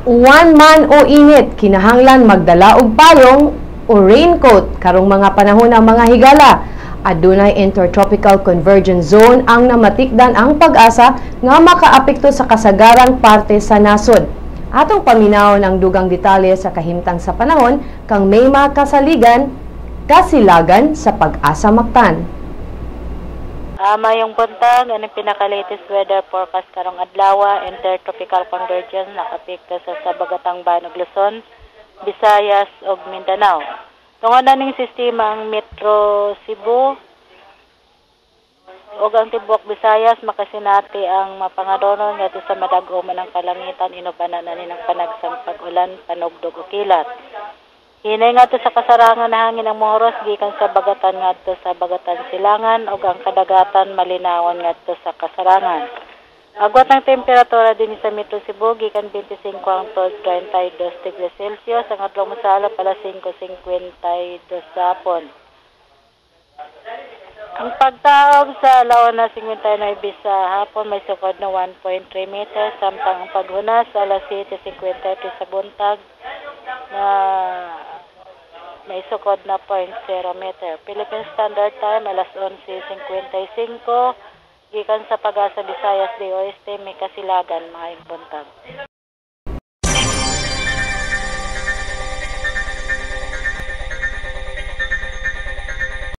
One man o init, kinahanglan magdala og payong o raincoat karong mga panahon ng mga higala. Adunay intertropical convergence zone ang namatikdan ang pag-asa nga makaapekto sa kasagarang parte sa nasod. Atong paminaw ang dugang detalye sa kahimtang sa panahon kang may kasilagan sa Pag-asa Mactan. Mayong buntag, ang pinaka-latest weather forecast karong adlaw, intertropical convergence nakapekto sa Sabagatang Banog, Luzon, Visayas ug Mindanao. Tungod na ning sistema ang Metro Cebu ug ang Tibuok Visayas makasinati ang mapangadonon ngadto sa madag-o man ang kalangitan inubanan na ng panagsang pag-ulan, panugdog ug kilat. Hinay nga to sa kasarangan na hangin ang moros gikan sa bagatan ngadto sa Bagatan Silangan ug ang kadagatan malinawon ngadto sa kasarangan. Agwat ang temperatura din sa Metro Cebu gikan 25 hangtod 32 degrees Celsius ang adlaw mosala pala 5:52 sa hapon. Ang pagtaob sa alaw na 59 sa hapon may sukod na 1.3 meters samtang ang paghunas sa alas 7:53 sa buntag na may sukod na 0.0 meter. Philippine Standard Time, alas 11:55. Gikan sa Pag-asa Visayas de Oeste, may kasilagan, mga buntag.